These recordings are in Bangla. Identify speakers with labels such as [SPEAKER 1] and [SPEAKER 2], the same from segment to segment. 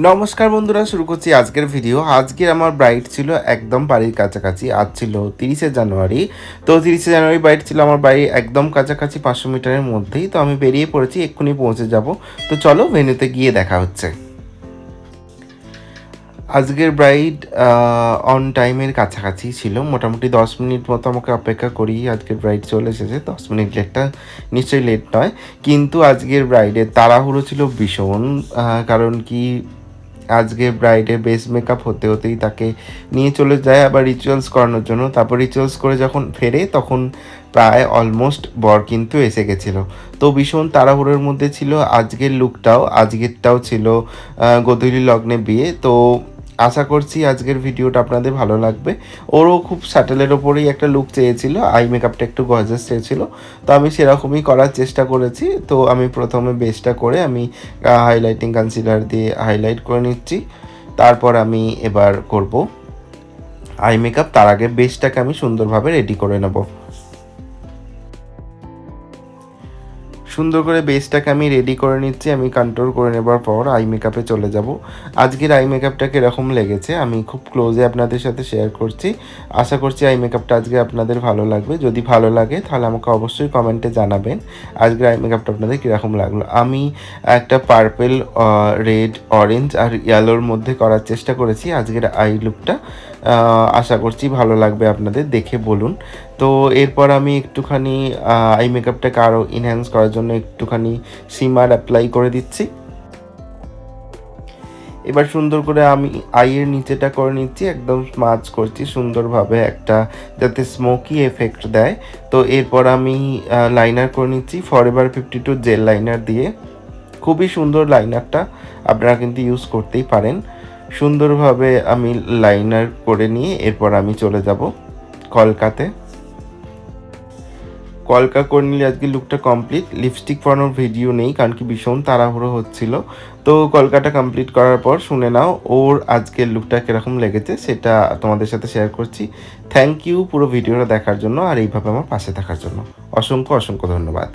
[SPEAKER 1] নমস্কার বন্ধুরা, শুরু করছি আজকের ভিডিও। আজকের আমার ব্রাইড ছিল একদম বাড়ির কাছাকাছি। আজ ছিল 30শে জানুয়ারি। তো 30শে জানুয়ারি ব্রাইড ছিল আমার বাড়ির একদম কাছাকাছি, 500 মিটারের মধ্যেই। তো আমি বেরিয়ে পড়েছি, এক্ষুনি পৌঁছে যাব। তো চলো ভেন্যুতে গিয়ে দেখা হচ্ছে। আজকের ব্রাইড অন টাইমের কাছাকাছি ছিল, মোটামুটি 10 মিনিট মতো আমাকে অপেক্ষা করি। আজকের ব্রাইড চলে এসেছে। 10 মিনিট লেটটা নিশ্চয়ই লেট নয়, কিন্তু আজকের ব্রাইডের তাড়াহুড়ো ছিল ভীষণ। কারণ কি, আজকে ব্রাইডের বেস মেকআপ হতে হতেই তাকে নিয়ে চলে যায় আবার রিচুয়ালস করানোর জন্য। তারপর রিচুয়ালস করে যখন ফেরে তখন প্রায় অলমোস্ট বর কিন্তু এসে গেছিলো। তো ভীষণ তাড়াহুড়োর মধ্যে ছিল আজকেরটাও ছিল গোধূলি লগ্নে বিয়ে। তো আশা করছি আজকের ভিডিওটা আপনাদের ভালো লাগবে। ওরও খুব স্যাটেলের ওপরেই একটা লুক চেয়েছিল, আই মেকআপটা একটু গর্জাস চেয়েছিল। তো আমি সেরকমই করার চেষ্টা করেছি। তো আমি প্রথমে বেসটা করে আমি হাইলাইটিং কনসিলার দিয়ে হাইলাইট করে নিচ্ছি। তারপর আমি এবার করব আই মেকআপ। তার আগে বেসটাকে আমি সুন্দরভাবে রেডি করে নেব। সুন্দর করে বেসটাকে আমি রেডি করে নিচ্ছি। আমি কন্ট্রোল করে নেবার পর আই মেকআপে চলে যাব। আজকের আই মেকআপটা কীরকম লেগেছে আমি খুব ক্লোজে আপনাদের সাথে শেয়ার করছি। আশা করছি আই মেকআপটা আজকে আপনাদের ভালো লাগবে। যদি ভালো লাগে তাহলে আমাকে অবশ্যই কমেন্টে জানাবেন আজকের আই মেকআপটা আপনাদের কীরকম লাগলো। আমি একটা পার্পেল, রেড, অরেঞ্জ আর ইয়েলোর মধ্যে করার চেষ্টা করেছি আজকের আই লুকটা। আশা করছি ভালো লাগবে আপনাদের, দেখে বলুন। তো এরপর আমি একটুখানি আই মেকআপটাকে আরও ইনহ্যান্স করার জন্য একটুখানি শিমার অ্যাপ্লাই করে দিচ্ছি। এবার সুন্দর করে আমি আইয়ের নিচেটা করে নিচ্ছি, একদম স্মাচ করছি সুন্দরভাবে, একটা যাতে স্মোকি এফেক্ট দেয়। তো এরপর আমি লাইনার করে নিচ্ছি ফরএভার 52 জেল লাইনার দিয়ে। খুবই সুন্দর লাইনারটা, আপনারা কিন্তু ইউজ করতেই পারেন। সুন্দরভাবে আমি লাইনার করে নিয়ে এরপর আমি চলে যাব কলকা করে নিলে আজকে লুকটা কমপ্লিট। লিপস্টিক পরানোর ভিডিও নেই, কারণ কি ভীষণ তাড়াহুড়ো হচ্ছিল। তো কলকাটা কমপ্লিট করার পর শুনে নাও ওর আজকের লুকটা কীরকম লেগেছে, সেটা তোমাদের সাথে শেয়ার করছি। থ্যাংক ইউ পুরো ভিডিওটা দেখার জন্য আর এইভাবে আমার পাশে থাকার জন্য। অসংখ্য অসংখ্য ধন্যবাদ।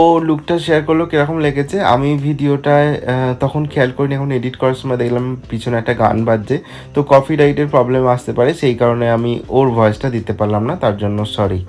[SPEAKER 1] ও লুকটা শেয়ার করলো কীরকম লেগেছে। আমি ভিডিওটায় তখন খেয়াল করিনি, এখন এডিট করার সময় দেখলাম পিছনে একটা গান বাজছে। তো কপিরাইটের প্রবলেম আসতে পারে, সেই কারণে আমি ওর ভয়েসটা দিতে পারলাম না, তার জন্য সরি।